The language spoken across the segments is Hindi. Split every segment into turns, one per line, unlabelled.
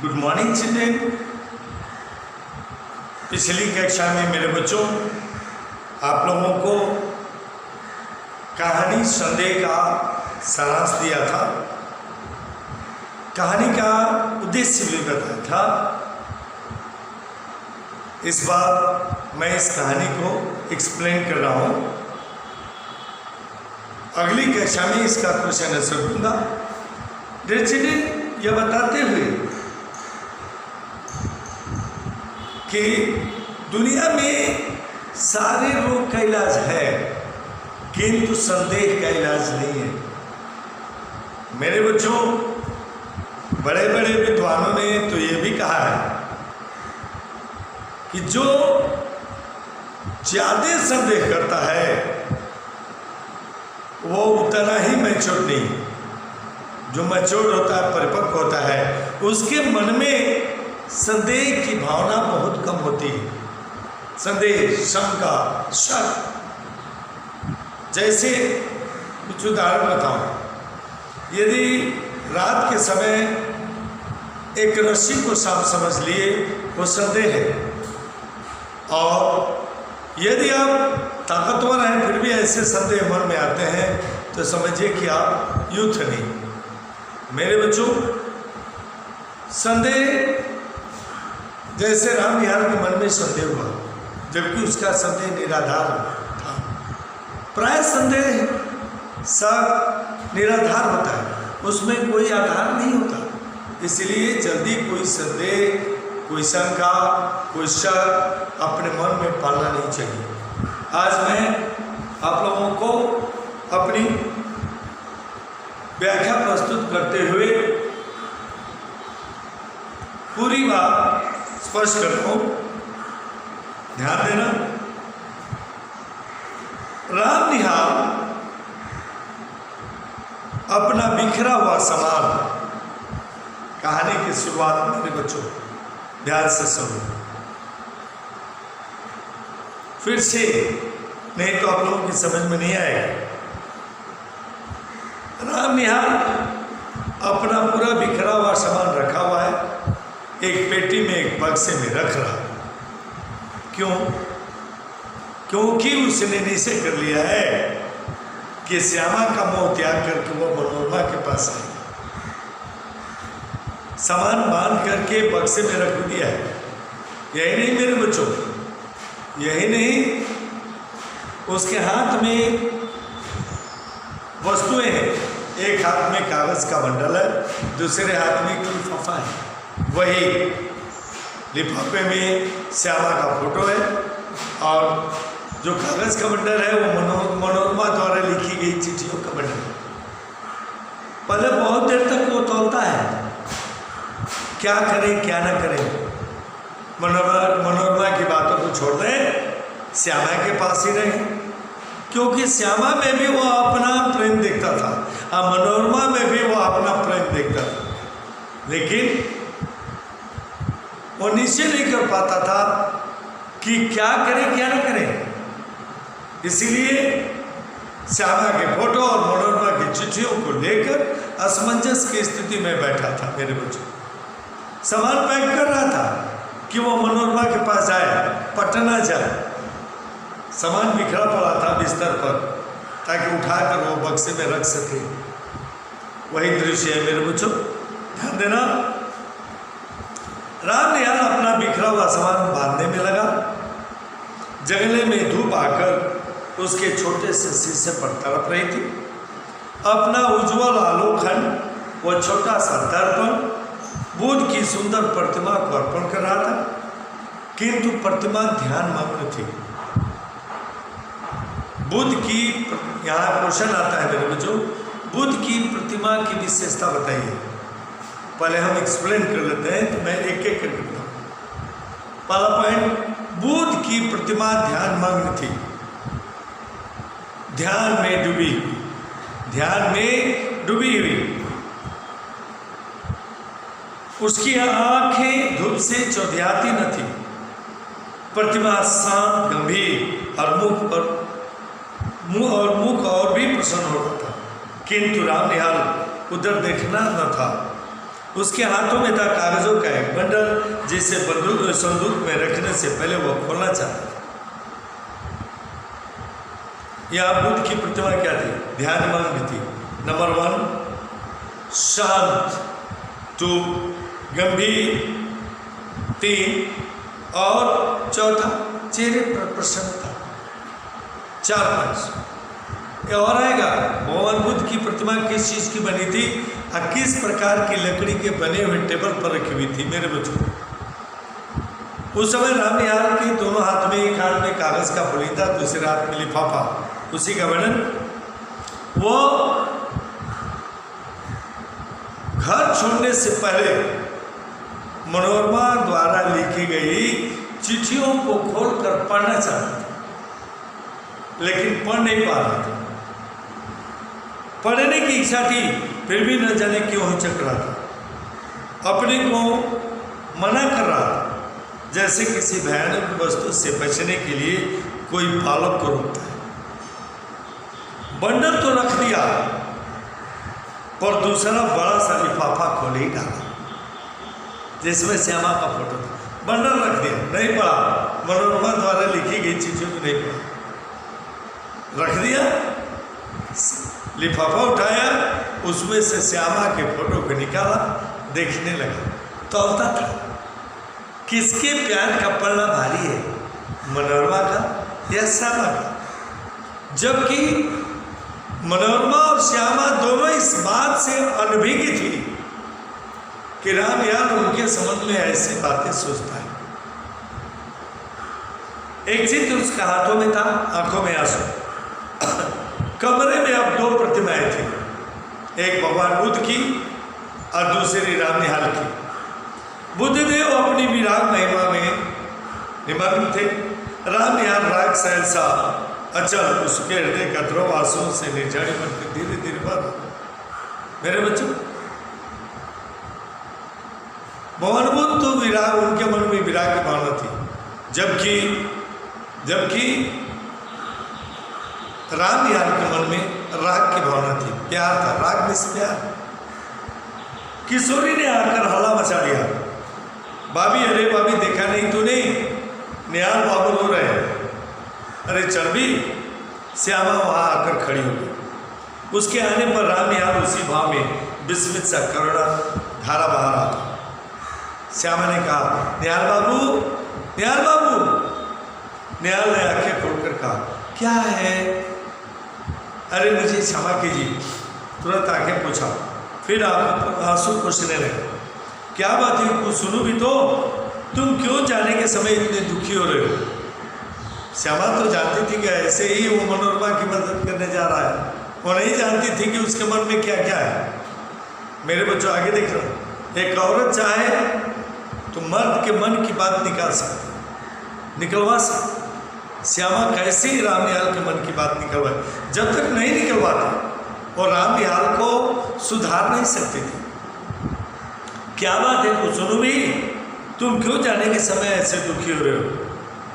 Good morning children. पिछली कक्षा में मेरे बच्चों आप लोगों को कहानी संदेह का सारांश दिया था। कहानी का उद्देश्य भी बताया था। इस बार मैं इस कहानी को एक्सप्लेन कर रहा हूँ। अगली कक्षा में इसका क्वेश्चन आंसर दूंगा। डियर चिल्ड्रेन, यह बताते हुए कि दुनिया में सारे रोग का इलाज है, किंतु संदेह का इलाज नहीं है। मेरे बच्चों, बड़े बड़े विद्वानों ने तो ये भी कहा है कि जो ज्यादा संदेह करता है वो उतना ही मैच्योर नहीं। जो मैच्योर होता है, परिपक्व होता है, उसके मन में संदेह की भावना बहुत कम होती है। संदेह, शंका, शक। जैसे कुछ उदाहरण बताऊं। यदि रात के समय एक रस्सी को सांप समझ लिए, वो संदेह है। और यदि आप ताकतवर हैं फिर भी ऐसे संदेह मन में आते हैं तो समझिए कि आप यूथ नहीं। मेरे बच्चों, संदेह जैसे राम निहाल के मन में संदेह हुआ, जबकि उसका संदेह निराधार था। प्राय संदेह सब निराधार होता है, उसमें कोई आधार नहीं होता। इसलिए जल्दी कोई संदेह, कोई शंका, कोई शक अपने मन में पालना नहीं चाहिए। आज मैं आप लोगों को अपनी व्याख्या प्रस्तुत करते हुए पूरी बात स्पष्ट करता हूं, ध्यान देना। राम निहाल अपना बिखरा हुआ सामान, कहानी की शुरुआत मेरे बच्चों ध्यान से सुनो फिर से, नहीं तो आप लोगों की समझ में नहीं आएगा। राम निहाल अपना पूरा बिखरा हुआ सामान रखा हुआ है, एक पेटी में, एक बक्से में रख रहा। क्यों? क्योंकि उसने निश्चय कर लिया है कि श्यामा का मोह त्याग करके वो मनोरमा के पास आए। सामान बांध करके बक्से में रख दिया है। यही नहीं मेरे बच्चों, यही नहीं, उसके हाथ में वस्तुएं हैं। एक हाथ में कागज का बंडल है, दूसरे हाथ में एक लिफाफा है। वही लिफाफे में श्यामा का फोटो है और जो कागज का बंडल है वो मनोरमा द्वारा लिखी गई चिट्ठियों का बंडल है। पहले बहुत देर तक वो तौलता है, क्या करें क्या ना करें। मनोरमा की बातों को छोड़ दें, श्यामा के पास ही रहें, क्योंकि श्यामा में भी वो अपना प्रेम देखता था और मनोरमा में भी वो अपना प्रेम देखता था। लेकिन वो निश्चय नहीं कर पाता था कि क्या करें क्या ना करें। इसीलिए श्यामा के फोटो और मनोरमा की चिट्ठियों को लेकर असमंजस की स्थिति में बैठा था। मेरे बच्चों, सामान पैक कर रहा था कि वो मनोरमा के पास जाए, पटना जाए। सामान बिखरा पड़ा था बिस्तर पर, ताकि उठाकर वो बक्से में रख सके। वही दृश्य है मेरे बच्चों, ध्यान देना। राम निहाल अपना बिखरा हुआ सामान बांधने में लगा। जंगले में धूप आकर उसके छोटे से शीशे पर तड़प रही थी। अपना उज्जवल आलोकन, वो छोटा सा दर्पण बुद्ध की सुंदर प्रतिमा को अर्पण कर रहा था, किंतु प्रतिमा ध्यान मग्न थी। बुद्ध की, यहाँ क्वेश्चन आता है मेरे बच्चों, बुद्ध की प्रतिमा की विशेषता बताइए। पहले हम एक्सप्लेन कर लेते हैं, तो मैं एक एक करके बताऊँ। पहला पॉइंट, बुद्ध की प्रतिमा ध्यान मग्न थी, ध्यान में डूबी, ध्यान में डूबी हुई। उसकी आंखें धूप से चौधियाती न थी। प्रतिमा शांत, गंभीर और मुख और भी प्रसन्न होता था, किंतु राम निहाल उधर देखना न था। उसके हाथों में था कागजों का एक बंडल, जिसे बंदूक संदूक में रखने से पहले वो खोलना चाहता था। यह बुद्ध की प्रतिमा क्या थी? ध्यानमग्न थी। नंबर 1 शांत, 2 गंभीर, 3 और चौथा चेहरे पर प्रसन्नता। 4 5 ये और आएगा। भगवान बुद्ध की प्रतिमा किस चीज की बनी थी और किस प्रकार की लकड़ी के बने हुए टेबल पर रखी हुई थी मेरे बच्चों? उस समय रामनिहाल के दोनों हाथ में, एक हाथ में कागज का फुलीदा, दूसरे हाथ में लिफाफा। उसी का वर्णन वो घर छोड़ने से पहले मनोरमा द्वारा लिखी गई चिट्ठियों को खोलकर पढ़ना चाहता था, लेकिन पढ़ नहीं पा रहा था। पढ़ने की इच्छा थी, फिर भी न जाने क्यों हिचक रहा था, अपने को मना कर रहा था, जैसे किसी भयानक वस्तु से बचने के लिए कोई बालक को रोकता है। बंडल तो रख दिया, पर दूसरा बड़ा सा लिफाफा खोल ही डाला जिसमें श्यामा का फोटो था। बंडल रख दिया, नहीं पढ़ा, मनोरमा द्वारा लिखी गई चीजों को नहीं पढ़ा, रख दिया। लिफाफा उठाया, उसमें से श्यामा के फोटो को निकाला, देखने लगा। तौलता था किसके प्यार का पल्ला भारी है, मनोरमा का या श्यामा का? जबकि मनोरमा और श्यामा दोनों इस बात से अनभिज्ञ थी कि रामनिहाल उनके संबंध में ऐसी बातें सोचता है। एक चित्र उसका हाथों में था, आंखों में आंसू। कमरे में अब 2 प्रतिमाएं थी, एक भगवान बुद्ध की और दूसरी रामनिहाल की। बुद्धदेव अपनी विराग महिमा में निमग्न थे। रामनिहाल राग सहसा अचल, उसके हृदय का ध्रुव आंसुओं से निर्जड़ी बनकर धीरे धीरे बढ़। मेरे बच्चों, भगवान बुद्ध तो विराग, उनके मन में विराग की भावना थी, जबकि रामनिहाल के मन में राग की भावना थी, प्यार था, राग में से प्यार। किशोरी ने आकर हल्ला मचा दिया, भाभी, अरे भाभी, देखा नहीं तूने? निहाल बाबू रो रहे हैं। अरे चढ़ी। श्यामा वहां आकर खड़ी हो गई। उसके आने पर रामनिहाल उसी भाव में विस्मित सा करुणा धारा बहा रहा था। श्यामा ने कहा, निहाल बाबू, निहाल बाबू। निहाल ने आंखें खोलकर कहा, क्या है? अरे मुझे क्षमा कीजिए। तुरंत आंखें पूछा, फिर आप आंसू पोंछने लगे। क्या बात है, कुछ सुनो भी तो। तुम क्यों जाने के समय इतने दुखी हो रहे हो? श्यामा तो जानती थी कि ऐसे ही वो मनोरमा की मदद करने जा रहा है। वो नहीं जानती थी कि उसके मन में क्या क्या है। मेरे बच्चों, आगे देख रहे, एक औरत चाहे तो मर्द के मन की बात निकलवा सकती। श्यामा कैसे ही रामनिहाल के मन की बात निकलवाए? जब तक नहीं निकलवाती और रामनिहाल को सुधार नहीं सकती थी। क्या बात है, कुछ सुनो भी। तुम क्यों जाने के समय ऐसे दुखी हो रहे हो?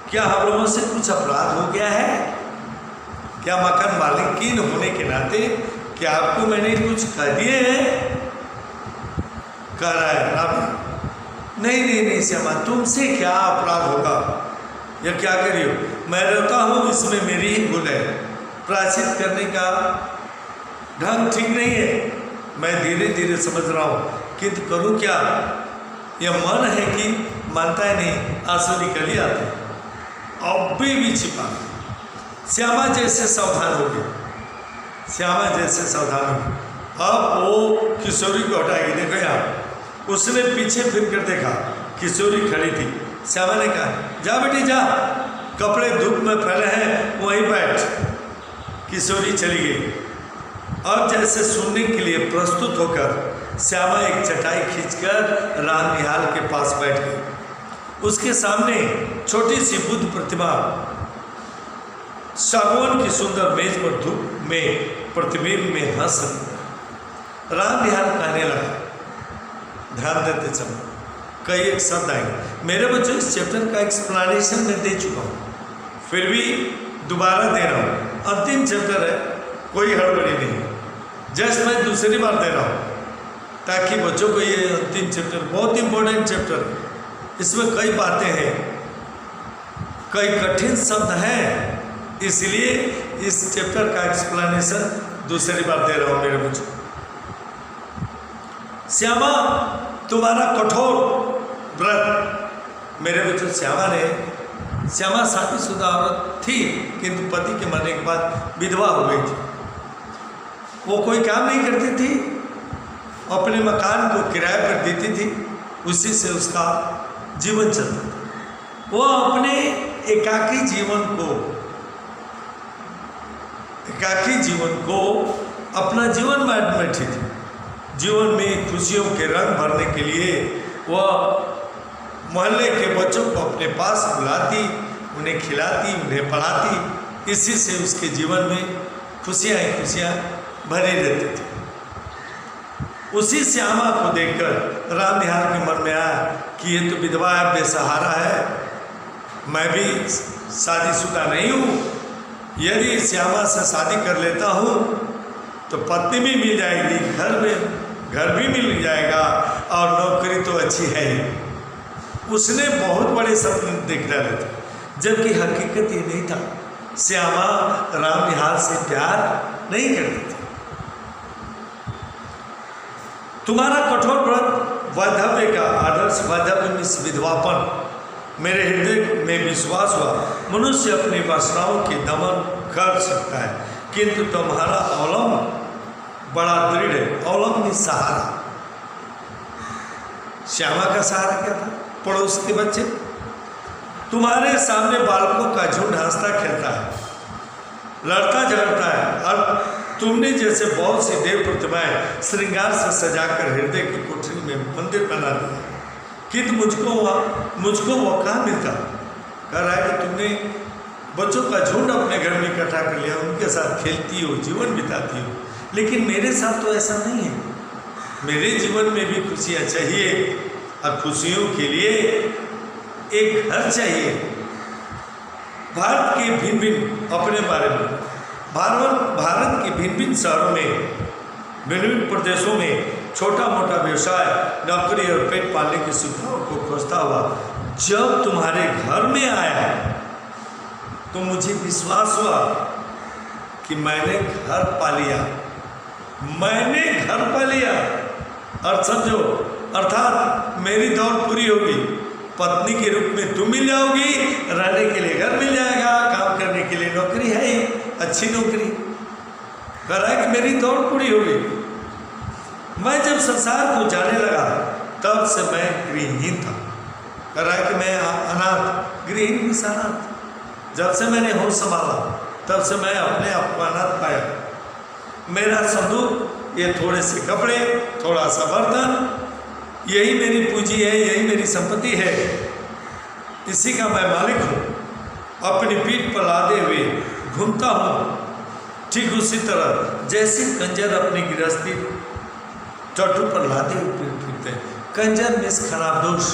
क्या हम लोगों से कुछ अपराध हो गया है? क्या मकान मालिक की होने के नाते क्या आपको मैंने कुछ कह दिए हैं? कह रहा है राम। नहीं श्यामा, तुमसे क्या अपराध होगा या क्या करियो? मैं रहता हूँ, इसमें मेरी ही भूल है। प्रायश्चित करने का ढंग ठीक नहीं है। मैं धीरे धीरे समझ रहा हूँ, किंतु करूँ क्या? यह मन है कि मानता है नहीं, आंसू निकल ही आते, अब भी छिपा। श्यामा जैसे सावधान हो गए, श्यामा जैसे सावधान हो गए। अब वो किशोरी को हटाएगी। देखो यहाँ, उसने पीछे फिर कर देखा, किशोरी खड़ी थी। श्यामा ने कहा, जा बेटी जा, कपड़े धूप में फैले हैं, वहीं बैठ। किशोरी चली गई। अब जैसे सुनने के लिए प्रस्तुत होकर श्यामा एक चटाई खींचकर रामनिहाल के पास बैठ गई। उसके सामने छोटी सी बुद्ध प्रतिमा सागवान की सुंदर मेज पर धूप में प्रतिबिंब में हंस रही। रामनिहाल कहने लगा, ध्यान देते समय कई एक शब्द आएंगे। मेरे बच्चों, इस चैप्टर का एक्सप्लेनेशन मैं दे चुका हूँ, फिर भी दोबारा दे रहा हूँ। अंतिम चैप्टर है, कोई हड़बड़ी नहीं, जस्ट मैं दूसरी बार दे रहा हूँ। ताकि बच्चों को ये अंतिम चैप्टर बहुत इंपॉर्टेंट चैप्टर है। इसमें कई बातें हैं, कई कठिन शब्द हैं, इसलिए इस चैप्टर का एक्सप्लेनेशन दूसरी बार दे रहा हूँ मेरे बच्चों। श्यामा तुम्हारा कठोर व्रत। मेरे बच्चों श्यामा शादीशुदा औरत थी, किंतु पति के मरने के बाद विधवा हो गई थी। वो कोई काम नहीं करती थी, अपने मकान को किराए पर देती थी, उसी से उसका जीवन चलता था। वो अपने एकाकी जीवन को अपना जीवन में बैठी थी। जीवन में खुशियों के रंग भरने के लिए वह मोहल्ले के बच्चों को अपने पास बुलाती, उन्हें खिलाती, उन्हें पढ़ाती। इसी से उसके जीवन में खुशियाँ ही खुशियाँ भरी रहती थी। उसी श्यामा को देखकर राम निहाल के मन में आया कि ये तो विधवा है, बेसहारा है, मैं भी शादीशुदा नहीं हूँ। यदि श्यामा से शादी कर लेता हूँ तो पत्नी भी मिल जाएगी, घर भी मिल जाएगा और नौकरी तो अच्छी है ही। उसने बहुत बड़े सपने देख डाले थे, जबकि हकीकत ये नहीं था। श्यामा राम निहाल से प्यार नहीं करती थी। तुम्हारा कठोर व्रत वैधव्य का आदर्श, वैधव्य में विधवापन मेरे हृदय में विश्वास हुआ। मनुष्य अपनी वासनाओं के दमन कर सकता है, किंतु तुम्हारा अवलंब बड़ा दृढ़ है। अवलंब सहारा। श्यामा का सहारा क्या था? पड़ोस के बच्चे। तुम्हारे सामने बालकों का झुंड हंसता खेलता है, लड़ता झगड़ता है, और तुमने जैसे बहुत सी देव प्रतिमाएं श्रृंगार से सजाकर हृदय की कोठरी में मंदिर बना दिया, किंतु मुझको वो कहाँ मिलता। कह रहा है कि तुमने बच्चों का झुंड अपने घर में इकट्ठा कर लिया, उनके साथ खेलती हो, जीवन बिताती हो, लेकिन मेरे साथ तो ऐसा नहीं है। मेरे जीवन में भी खुशियाँ चाहिए, और खुशियों के लिए एक घर चाहिए। भारत के भिन्न अपने बारे में भारत के भिन्न शहरों में, विभिन्न प्रदेशों में छोटा मोटा व्यवसाय, नौकरी और पेट पालने की सुविधाओं को खोजता हुआ जब तुम्हारे घर में आया तो मुझे विश्वास हुआ कि मैंने घर पा लिया। और समझो, अर्थात मेरी दौड़ पूरी होगी। पत्नी के रूप में तुम मिल जाओगी, रहने के लिए घर मिल जाएगा, काम करने के लिए नौकरी है ही, अच्छी नौकरी। कह रहा है कि मेरी दौड़ पूरी होगी। मैं जब संसार को जाने लगा तब से मैं गृहहीन था। कह रहा है कि मैं अनाथ, गृहहीन भी अनाथ। जब से मैंने होश संभाला तब से मैं अपने आप को अनाथ पाया। मेरा संदूक ये थोड़े से कपड़े, थोड़ा सा बर्तन, यही मेरी पूंजी है, यही मेरी संपत्ति है, इसी का मैं मालिक हूँ। अपनी पीठ पर लादे हुए घूमता हूँ, ठीक उसी तरह जैसे कंजर अपनी गृहस्थी टट्टू पर लादे हुए फिरते हैं। कंजर में खराबदोश।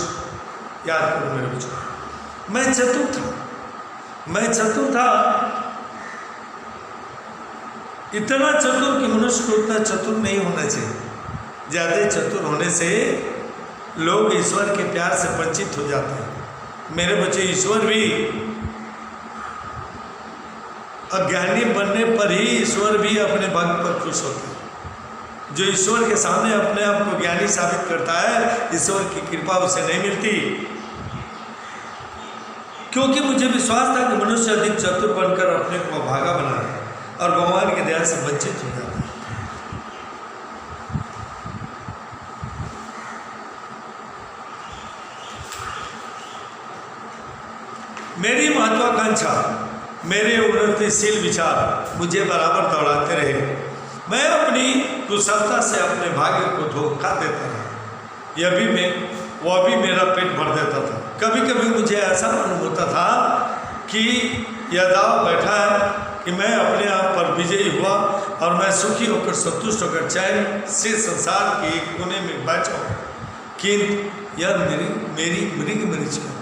याद करो मेरे बच्चों, मैं चतुर था, इतना चतुर कि मनुष्य को उतना चतुर नहीं होना चाहिए। ज़्यादा चतुर होने से लोग ईश्वर के प्यार से वंचित हो जाते हैं। मेरे बच्चे, ईश्वर भी अज्ञानी बनने पर ही ईश्वर भी अपने भक्त पर खुश होते हैं। जो ईश्वर के सामने अपने आप को ज्ञानी साबित करता है, ईश्वर की कृपा उसे नहीं मिलती। क्योंकि मुझे विश्वास था कि मनुष्य अधिक चतुर बनकर अपने को अभागा बना है और भगवान की दया से वंचित हो जाता है। मेरी महत्वाकांक्षा, मेरे उन्नतिशील विचार मुझे बराबर दौड़ाते रहे। मैं अपनी कुशलता से अपने भाग्य को धोखा देता रहा। वह भी मेरा पेट भर देता था। कभी कभी मुझे ऐसा अनुभव होता था कि यह दाव बैठा है कि मैं अपने आप पर विजयी हुआ और मैं सुखी होकर, संतुष्ट होकर, चैन से संसार के एक कोने में बैठा हूँ। किंतु यह मेरी मृग मरीचिका थी।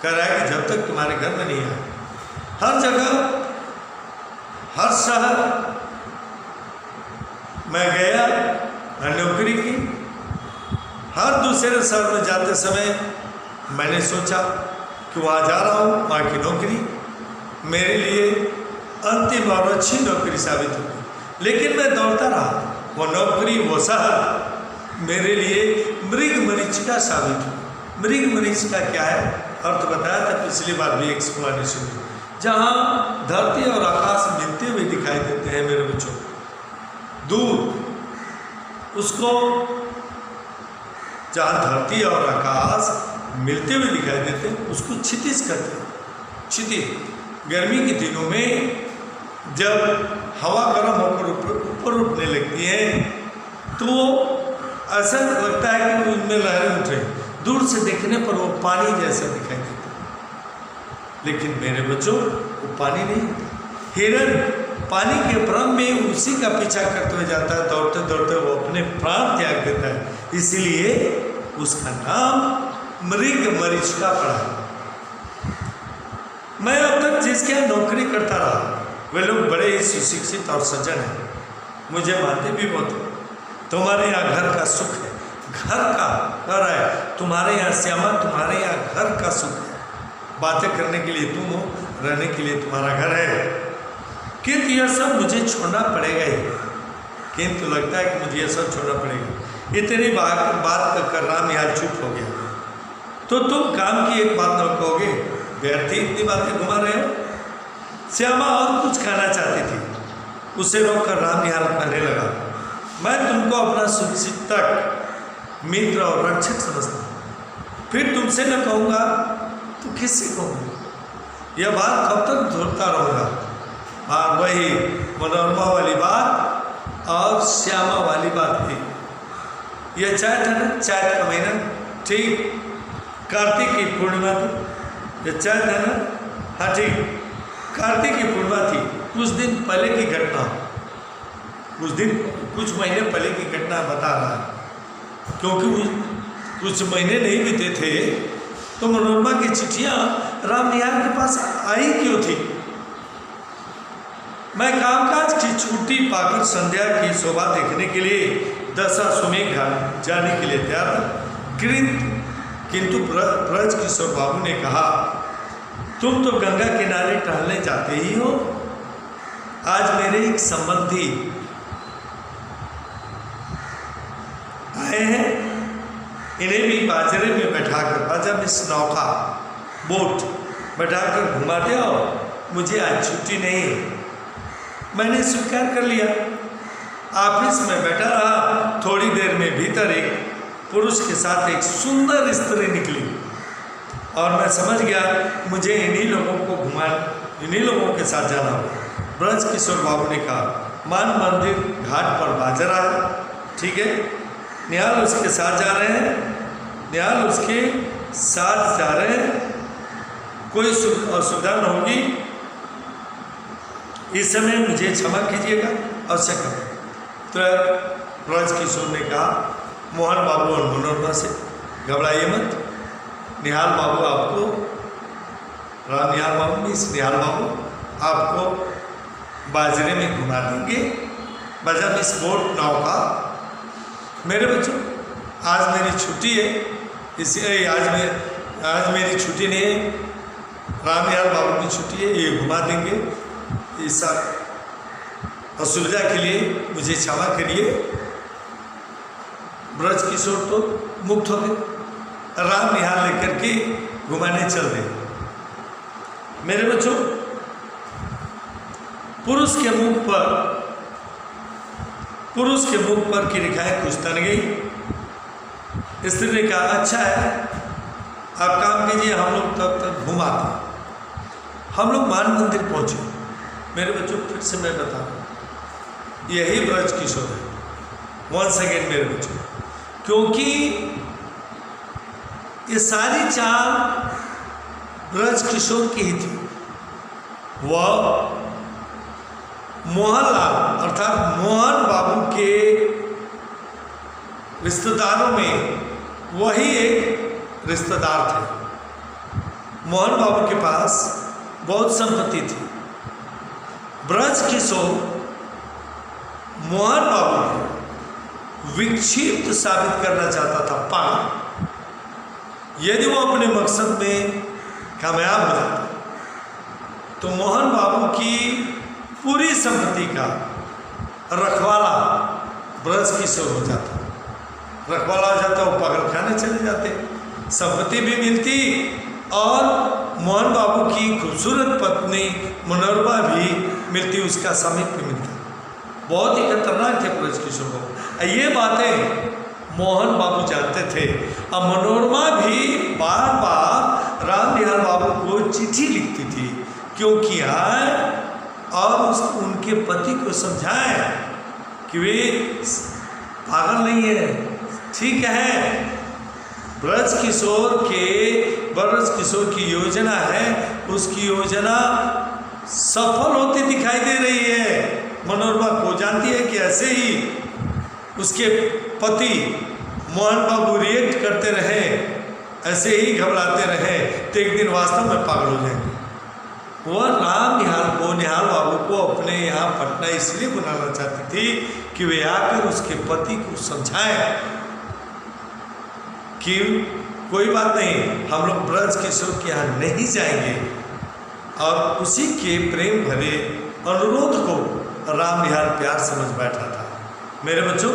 कह रहा है कि जब तक तुम्हारे घर में नहीं आए, हर जगह, हर शहर मैं गया, नौकरी की, हर दूसरे शहर में जाते समय मैंने सोचा कि वहाँ जा रहा हूँ, वहाँ की नौकरी मेरे लिए अंतिम और अच्छी नौकरी साबित होगी। लेकिन मैं दौड़ता रहा, वो नौकरी, वो शहर मेरे लिए मृगमरीचिका साबित हुई। मृगमरीचिका क्या है, अर्थ बताया था पिछली बार भी एक्सप्लेनेशन में, जहाँ धरती और आकाश मिलते हुए दिखाई देते हैं मेरे बच्चों, दूर उसको, जहाँ धरती और आकाश मिलते हुए दिखाई देते हैं उसको क्षितिज कहते हैं। क्षितिज गर्मी के दिनों में जब हवा गर्म होकर ऊपर उठने लगती है तो ऐसा लगता है कि उनमें लहरें उठ रही, दूर से देखने पर वो पानी जैसा दिखाई देता है। लेकिन मेरे बच्चों वो पानी नहीं, हिरन पानी के भ्रम में उसी का पीछा करते हुए जाता है, दौड़ते दौड़ते वो अपने प्राण त्याग देता है, इसलिए उसका नाम मृगमरीचिका पड़ा है। मैं अब तक जिसके यहाँ नौकरी करता रहा वे लोग बड़े ही सुशिक्षित और सज्जन हैं, मुझे मानते भी बहुत हैं। तुम्हारे यहाँ घर का सुख है, घर का घर है, तुम्हारे यहाँ श्यामा, तुम्हारे यहाँ घर का सुख है, बातें करने के लिए तुम हो, रहने के लिए तुम्हारा घर है, किंतु यह सब मुझे छोड़ना पड़ेगा ही। किंतु लगता है कि मुझे यह सब छोड़ना पड़ेगा। इतनी बात कर राम यहाँ चुप हो गया। तो तुम काम की एक बात न कहोगे, व्यर्थ ही इतनी बातें घुमा रहे हो। श्यामा और कुछ खाना चाहती थी, उसे रोककर राम निहाल कहने लगा, मैं तुमको अपना सुचिंतक, मित्र और रक्षक समझता हूँ, फिर तुमसे न कहूँगा तो किससे कहूँगा? यह बात कब तक दोहराता रहूँगा? और वही मनोरमा वाली बात और श्यामा वाली बात थी। यह चैत है ना, चैत का महीना, ठीक कार्तिक की पूर्णिमा थी। यह चैत है ना, हाँ ठीक कार्तिक की पूर्णिमा थी। कुछ दिन पहले की घटना, कुछ महीने पहले की घटना बता रहा है, क्योंकि कुछ महीने नहीं बीते थे तो मनोरमा की चिट्ठियाँ राम निहाल के पास आई क्यों थी? मैं कामकाज की छुट्टी पाकर संध्या की शोभा देखने के लिए दशाश्वमेध घाट जाने के लिए तैयार था, किंतु ब्रज किशोर बाबू ने कहा, तुम तो गंगा किनारे टहलने जाते ही हो, आज मेरे एक संबंधी आए हैं, इन्हें भी बाजरे में बैठाकर, बाजा में नौका बोट बैठाकर घुमाते हो, मुझे आज छुट्टी नहीं है। मैंने स्वीकार कर लिया। ऑफिस में बैठा रहा, थोड़ी देर में भीतर एक पुरुष के साथ एक सुंदर स्त्री निकली और मैं समझ गया मुझे इन्हीं लोगों के साथ जाना होगा। ब्रज किशोर बाबू ने कहा, मान मंदिर घाट पर बाजरा है, ठीक है, निहाल उसके साथ जा रहे हैं, निहाल उसके साथ जा रहे हैं, कोई असुविधा न होगी, इस समय मुझे क्षमा कीजिएगा, अवश्य करें। तो ब्रज किशोर ने कहा, मोहन बाबू और मनोरमा से घबराइए मत, निहाल बाबू आपको, राम निहाल बाबू मिस निहाल बाबू आपको बाजरे में घुमा देंगे, बजा मिस बोट नौका। मेरे बच्चों आज मेरी छुट्टी है, इसलिए आज मेरी छुट्टी नहीं है, राम निहाल बाबू की छुट्टी है, ये घुमा देंगे, इस असुविधा के लिए मुझे क्षमा करिए। ब्रज किशोर तो मुक्त हो गए, राम निहाल लेकर के घुमाने चल रहे। मेरे बच्चों पुरुष के मुख पर की रेखाएं कुछ तन गई। स्त्री ने कहा, अच्छा है, आप काम कीजिए, हम लोग तब तक घुमाते। हम लोग मान मंदिर पहुंचे। मेरे बच्चों फिर से मैं बता रहा हूँ, यही ब्रज किशोर है। वंस अगेन मेरे बच्चों, क्योंकि ये सारी चाल ब्रज किशोर की ही थी। वह मोहनलाल अर्थात मोहन बाबू के रिश्तेदारों में वही एक रिश्तेदार थे। मोहन बाबू के पास बहुत संपत्ति थी। ब्रज किशोर मोहन बाबू को विक्षिप्त साबित करना चाहता था, पागल। यदि वो अपने मकसद में कामयाब हो जाता तो मोहन बाबू की पूरी संपत्ति का रखवाला ब्रज किशोर हो जाता, रखवाला हो जाता, वो पागल खाने चले जाते, संपत्ति भी मिलती और मोहन बाबू की खूबसूरत पत्नी मनोरमा भी मिलती, उसका सामिप्य मिलता। बहुत ही खतरनाक थे ब्रज किशोर बाबू। ये बातें मोहन बाबू जानते थे। अब मनोरमा भी बार बार रामनिहाल बाबू को चिट्ठी लिखती थी, क्योंकि आए और उनके पति को समझाए कि वे पागल नहीं है, ठीक है। ब्रज किशोर की योजना है, उसकी योजना सफल होती दिखाई दे रही है। मनोरमा को जानती है कि ऐसे ही उसके पति मोहन बाबू रिएक्ट करते रहे, ऐसे ही घबराते रहे तो एक दिन वास्तव में पागल हो जाएंगे। वह निहाल बाबू को अपने यहाँ पटना इसलिए बुलाना चाहती थी कि वे आकर उसके पति को समझाएं कि कोई बात नहीं, हम लोग ब्रज किशोर के यहाँ नहीं जाएंगे। और उसी के प्रेम भरे अनुरोध को रामनिहाल प्यार समझ बैठा था। मेरे बच्चों,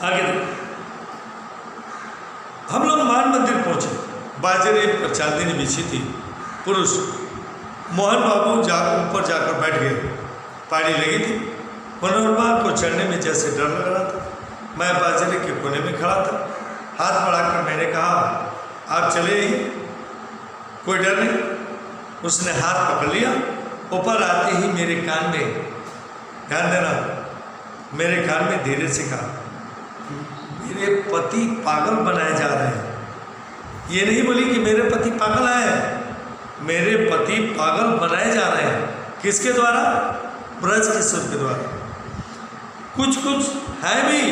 आगे हम लोग मान मंदिर पहुंचे। बाजरे पर चांदनी बिछी थी। पुरुष मोहन बाबू ऊपर जाकर बैठ गए, पानी लगी थी। मनोरमा को चढ़ने में जैसे डर लग रहा था। मैं बाजरे के कोने में खड़ा था, हाथ बढ़ाकर मैंने कहा, आप चले आइए, कोई डर नहीं। उसने हाथ पकड़ लिया। ऊपर आते ही मेरे कान में, ध्यान देना, मेरे कान में धीरे से कहा, मेरे पति पागल बनाए जा रहे हैं। ये नहीं बोली कि मेरे पति पागल है, मेरे पति पागल बनाए जा रहे हैं। किसके द्वारा? ब्रज किशोर के द्वारा। कुछ है भी,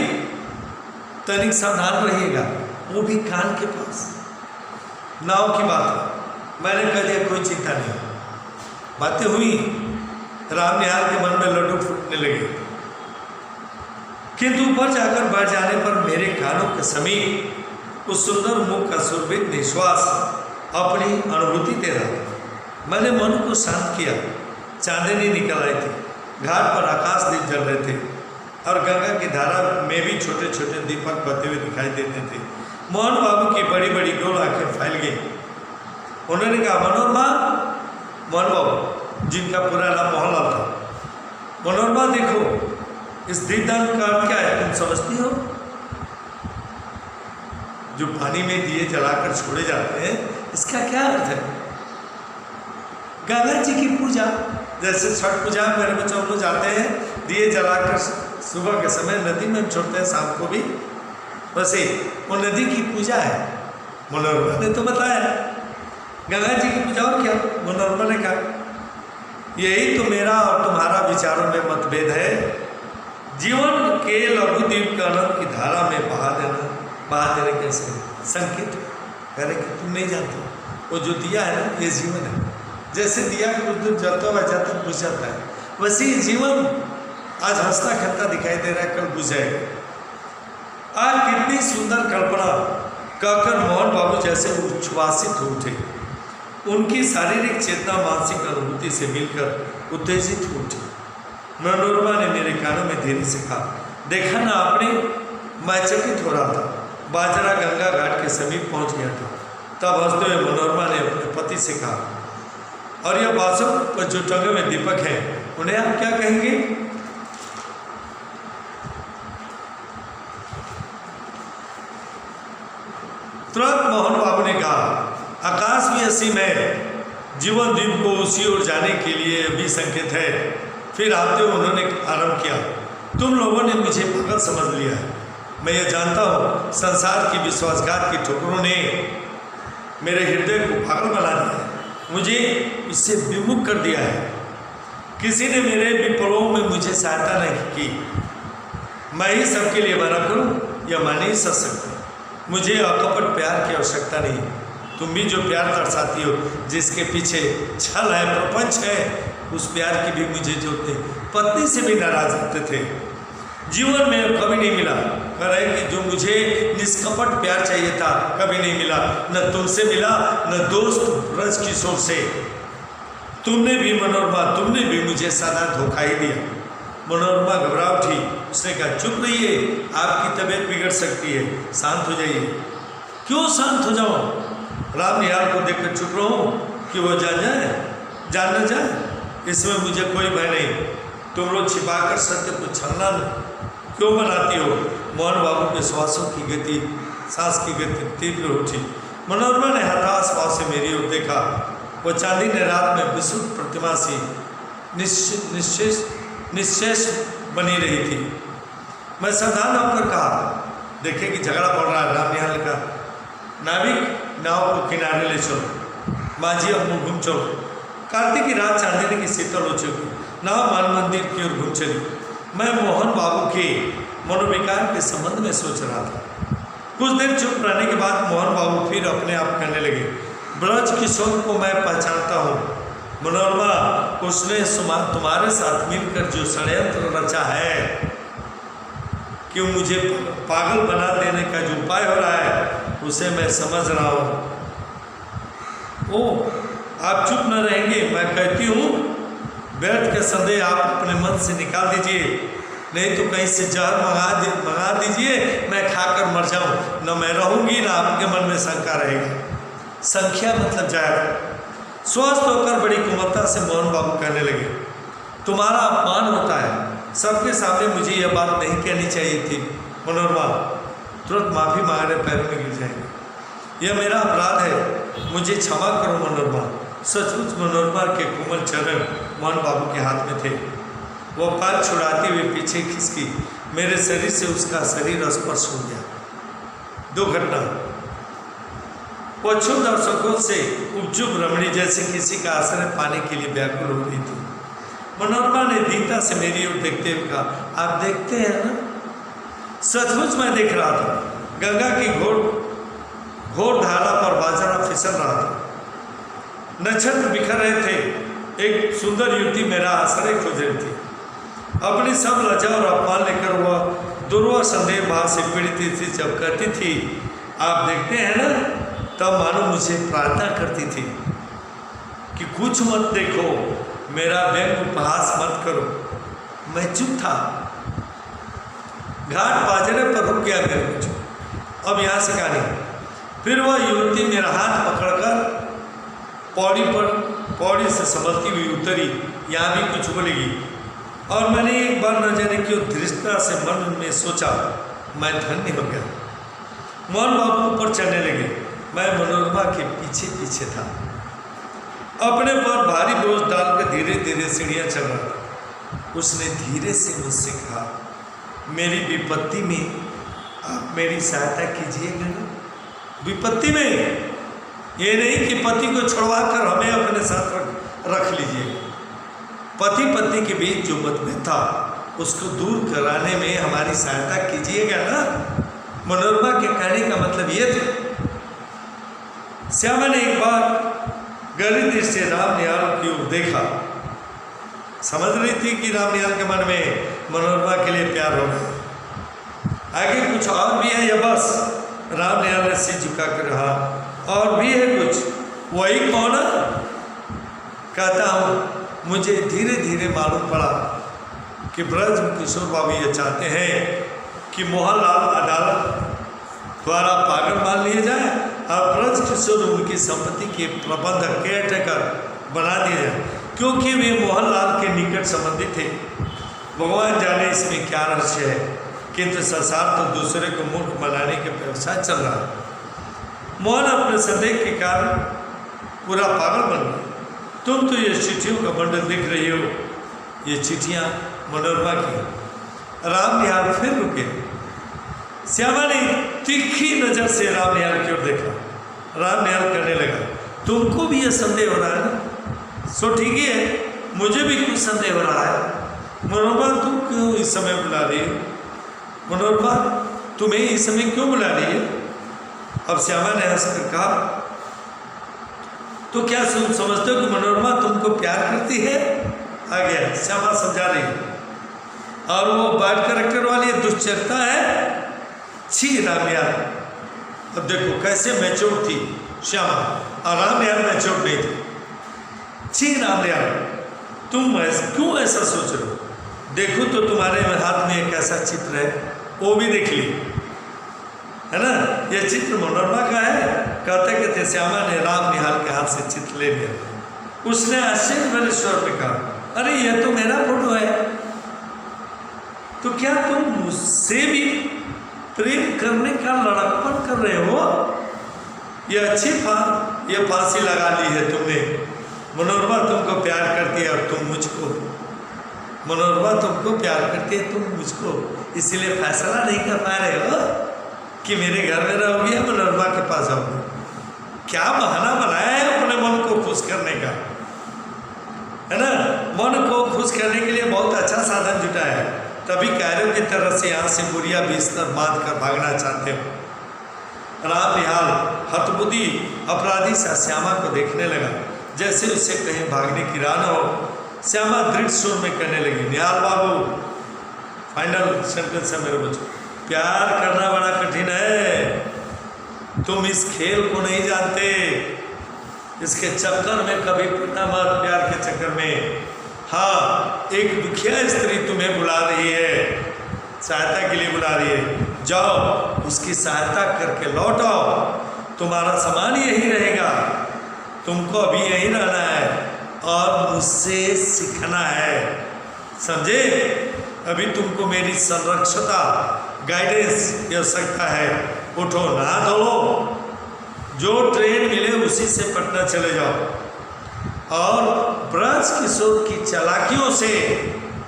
तनिक सावधान रहिएगा, वो भी कान के पास। नाव की बात है, मैंने कह दिया कोई चिंता नहीं। बातें हुई, रामनिहाल के मन में लड्डू फूटने लगे, किंतु ऊपर जाकर बैठ जाने पर मेरे कानों के समीप उस सुंदर मुख का सुरभित निश्वास अपनी अनुभूति दे रहा था। मैंने मन को शांत किया। चांदनी निकल आई थी, घाट पर आकाश दीप जल रहे थे और गंगा की धारा में भी छोटे छोटे दीपक बत्ते हुए दिखाई देते थे। मोहन बाबू की बड़ी बड़ी गोल आंखें फैल गई। उन्होंने कहा, मनोरमा, मोहन बाबू जिनका पूरा नाम मोहनलाल था, मनोरमा देखो, इस दीपदान का अर्थ क्या है, तुम समझती हो? जो पानी में दिए जलाकर छोड़े जाते हैं, इसका क्या अर्थ है? गंगा जी की पूजा, जैसे छठ पूजा मेरे बच्चों लोग जाते हैं, दिए जलाकर सुबह के समय नदी में छोड़ते हैं, शाम को भी, वैसे वो नदी की पूजा है। मनोरमा ने तो बताया गंगा जी की पूजा, और क्या? मनोरमा ने कहा, यही तो मेरा और तुम्हारा विचारों में मतभेद है। जीवन के लघुद्वीप का अनंत की धारा में बहा देने कैसे संकेत करे कि तुम नहीं जानते, वो जो दिया है ना, ये जीवन है। जैसे दिया कुछ दूर जलता हुआ जाता बुझ जाता है, वैसे ही जीवन आज हंसता खेलता दिखाई दे रहा है, कल बुझ जाएगा। आज कितनी सुंदर कल्पना कहकर मोहन बाबू जैसे उच्छ्वासित हो उठे। उनकी शारीरिक चेतना मानसिक अनुभूति से मिलकर उत्तेजित हो उठी। मनोरमा ने मेरे कानों में धीरे से कहा, देखा ना आपने, मैं चकित हो रहा था। बाजरा गंगा घाट के समीप पहुंच गया था। तब हंसते हुए मनोरमा ने अपने पति से कहा, और यह बांसों पर जो टंगे हुए दीपक हैं, उन्हें आप क्या कहेंगे? तुरंत मोहन बाबू ने कहा, आकाश भी असीम है, जीवन द्वीप को उसी ओर जाने के लिए भी संकेत है। फिर आते हुए उन्होंने आरंभ किया, तुम लोगों ने मुझे पागल समझ लिया है। मैं ये जानता हूँ, संसार की विश्वासघात की ठोकरों ने मेरे हृदय को पागल बना दिया है, मुझे इससे विमुख कर दिया है। किसी ने मेरे विप्लवों में मुझे सहायता नहीं की। मैं ही सबके लिए मना करूँ, यह मैं नहीं सोच सकता। मुझे अकपट प्यार की आवश्यकता नहीं। तुम भी जो प्यार दर्शाती हो, जिसके पीछे छल है, प्रपंच है, उस प्यार की भी मुझे जो थे पत्नी से भी नाराज होते थे। जीवन में कभी नहीं मिला। कह रहे कि जो मुझे निष्कपट प्यार चाहिए था कभी नहीं मिला, न तुमसे मिला न दोस्त ब्रज किशोर से। तुमने भी मनोरमा, तुमने भी मुझे सादा धोखा ही दिया। मनोरमा घबरा उठी। उसने कहा चुप रहिए, आपकी तबीयत बिगड़ सकती है, शांत हो जाइए। क्यों शांत हो जाओ? राम निहाल को देखकर चुप रहो कि वो जान न जाए, इसमें मुझे कोई भय नहीं। तुम लोग छिपाकर सत्य को छलना क्यों बनाती हो? मोहन बाबू के श्वासों की गति, सांस की गति तीव्र उठी। मनोरमा ने हताश भाव से मेरी ओर देखा। वो चांदी ने रात में विशुद्ध प्रतिमा सी निश्चेष बनी रही थी। मैं सावधान होकर कहा, देखे कि झगड़ा पड़ रहा है। राम निहाल का, नाविक नाव को किनारे ले चलो, माझी अब मुँह घूम चलो। कार्तिक की रात चांदनी की शीतल हो चुकी, नाव मान मंदिर की ओर घूम चली। मैं मोहन बाबू के मनोविकार के संबंध में सोच रहा था। कुछ देर चुप रहने के बाद मोहन बाबू फिर अपने आप कहने लगे, ब्रज किशोर को मैं पहचानता हूँ मनोरमा, उसने तुम्हारे साथ मिलकर जो षड्यंत्र रचा है कि मुझे पागल बना देने का जो उपाय हो रहा है उसे मैं समझ रहा हूँ। ओह, आप चुप न रहेंगे? मैं कहती हूँ व्यर्थ के संदेह आप अपने मन से निकाल दीजिए, नहीं तो कहीं से जहर मंगा दीजिए, मैं खाकर मर जाऊँ। न मैं रहूँगी न आपके मन में शंका रहेगी। संख्या मतलब जाए। स्वस्थ होकर बड़ी कुमलता से मोहन बाबू कहने लगे, तुम्हारा अपमान होता है, सबके सामने मुझे यह बात नहीं कहनी चाहिए थी। मनोरमा तुरंत माफ़ी मांगने पैरों में गिर जाएंगे। यह मेरा अपराध है, मुझे क्षमा करो मनोरमा। सचमुच मनोरमा के कोमल चरण मोहन बाबू के हाथ में थे। वो पैर छुड़ाते हुए पीछे खिसकी, मेरे शरीर से उसका शरीर स्पर्श हो गया। दो घटना। वो क्षुब्ध दर्शकों से उपजुब रमणी जैसे किसी का आश्रय पाने के लिए व्याकुल हो रही थी। मनोरमा ने दीनता से मेरी ओर देखते हुए कहा, आप देखते हैं ना? सचमुच मैं देख रहा था। गंगा की घोर धारा पर बाजरा फिसल रहा था, नक्षत्र बिखर रहे थे। एक सुंदर युवती मेरा आश्रय खोज रही थी। अपनी सब लज्जा और अपमान लेकर वह दुर्वा संदेह भाव से पीड़ित थी। जब कहती थी आप देखते हैं ना, तब मानो मुझे प्रार्थना करती थी कि कुछ मत देखो, मेरा व्यंग उपहास मत करो। मैं चुप था। घाट बाजरे पर रुक गया मेरे कुछ। अब यहाँ से कहानी। फिर वह युवती मेरा हाथ पकड़कर पौड़ी से संभलती हुई उतरी। यहाँ भी कुछ बोलेगी, और मैंने एक बार न जाने क्यों धृष्टता से मन में सोचा, मैं धन्य हो गया। मोहन बाबू ऊपर चढ़ने लगे। मैं मनोरमा के पीछे पीछे था। अपने पर भारी बोझ डालकर धीरे धीरे सीढ़ियाँ चल रहा था। उसने धीरे से मुझसे कहा, मेरी विपत्ति में आप मेरी सहायता कीजिएगा ना? विपत्ति में? ये नहीं कि पति को छुड़वा कर हमें अपने साथ रख लीजिए। पति पत्नी के बीच जो मतभेद था उसको दूर कराने में हमारी सहायता कीजिएगा ना? मनोरमा के कहने का मतलब ये था। श्यामा ने एक बार गहरी दृष्टि से राम निहाल की ओर देखा। समझ रही थी कि राम निहाल के मन में मनोरमा के लिए प्यार हो गया। आगे कुछ और भी है या बस? राम निहाल ने सिर झुका कर कहा, और भी है कुछ। वही कौन? कहता हूँ, मुझे धीरे धीरे मालूम पड़ा कि ब्रज किशोर बाबू ये चाहते हैं कि मोहनलाल अदालत द्वारा पागल मान लिए जाए और ब्रज किशोर उनकी संपत्ति के प्रबंधक केयरटेकर बना दिए जाए, क्योंकि वे मोहनलाल के निकट संबंधी थे। भगवान जाने इसमें क्या रहस्य है, किंतु संसार तो दूसरे को मूर्ख बनाने के व्यवसाय चल रहा है। मोहन अपने संदेह के कारण पूरा पागल बन गया। तुम तो ये चिट्ठियों का बंडल लिख रही हो, ये चिट्ठियाँ मनोरमा की। राम निहाल फिर रुके। श्यामा ने तीखी नजर से राम निहाल की ओर देखा। राम निहाल कहने लगा, तुमको भी ये संदेह हो रहा है ना? सो ठीक ही है, मुझे भी कुछ संदेह हो रहा है। मनोरमा तुम क्यों इस समय बुला रही हो? मनोरमा तुम्हें इस समय क्यों बुला रही है? अब श्यामा ने हंसकर कहा, तो क्या समझते हो कि मनोरमा तुमको प्यार करती है? आ गया, श्यामा समझा रही। और वो बैड कैरेक्टर वाली दुश्चरिता है। छी राम यार, अब देखो कैसे मैच्योर थी श्यामा, और राम यार मैच्योर नहीं थी। छी राम यार, तुम क्यों ऐसा सोच रहे हो? देखो तो तुम्हारे हाथ में एक ऐसा चित्र है, वो भी देख ली है ना, ये चित्र मनोरमा का है। कहते कहते श्यामा ने राम निहाल के हाथ से चित्र ले लिया। उसने आश्चर्य भरे स्वर में कहा, अरे यह तो मेरा फोटो है, तो क्या तुम मुझसे भी प्रेम करने का लड़कपन कर रहे हो? यह अच्छी यह फांसी लगा ली है तुमने। मनोरमा तुमको प्यार करती है और तुम मुझको, मनोरमा तुमको प्यार करती है, तुम मुझको, इसीलिए फैसला नहीं कर पा रहे हो कि मेरे घर में रहोगे या मनोरमा के पास आओगे। क्या बहाना बनाया है अपने मन को खुश करने का, है ना? मन को खुश करने के लिए बहुत अच्छा साधन जुटाया है। तभी कैरों की तरह से यहाँ से बुरिया बिस्तर बांध कर भागना चाहते हो। राम निहाल हतबुद्धि अपराधी सा श्यामा को देखने लगा, जैसे उसे कहीं भागने की राह न हो। श्यामा दृढ़ सुर में कहने लगी, निहाल बाबू, फाइनल सेंटेंस है मेरे बच्चों, प्यार करना बड़ा कठिन है। तुम इस खेल को नहीं जानते, इसके चक्कर में कभी पड़ना मत, प्यार के चक्कर में। हाँ, एक दुखिया स्त्री तुम्हें बुला रही है, सहायता के लिए बुला रही है, जाओ उसकी सहायता करके लौट आओ, तुम्हारा सामान यही रहेगा, तुमको अभी यहीं रहना है और मुझसे सीखना है, समझे? अभी तुमको मेरी संरक्षता गाइडेंस की आवश्यकता है। उठो, नहा धो, जो ट्रेन मिले उसी से पटना चले जाओ और ब्रज किशोर की चालाकियों से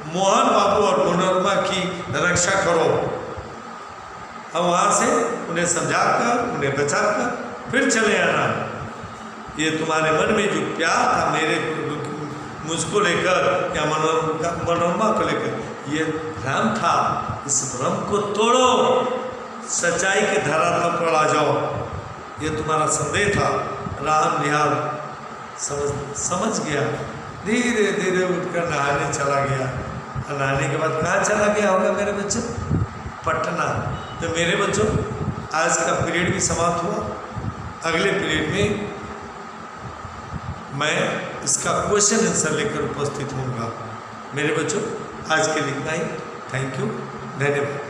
मोहन बाबू और मनोरमा की रक्षा करो। अब वहाँ से उन्हें समझाकर, उन्हें बचाकर फिर चले आना। ये तुम्हारे मन में जो प्यार था मुझको लेकर या मनोरमा को लेकर, ये भ्रम था, इस भ्रम को तोड़ो, सच्चाई के धरातल पर आ जाओ। ये तुम्हारा संदेह था। राम निहाल समझ गया, धीरे धीरे उठकर नहाने चला गया। और नहाने के बाद कहाँ चला गया होगा मेरे बच्चों? पटना। तो मेरे बच्चों, आज का पीरियड भी समाप्त हुआ। अगले पीरियड में मैं इसका क्वेश्चन आंसर लेकर उपस्थित होऊंगा। मेरे बच्चों, आज के लिए इतना ही। थैंक यू, धन्यवाद।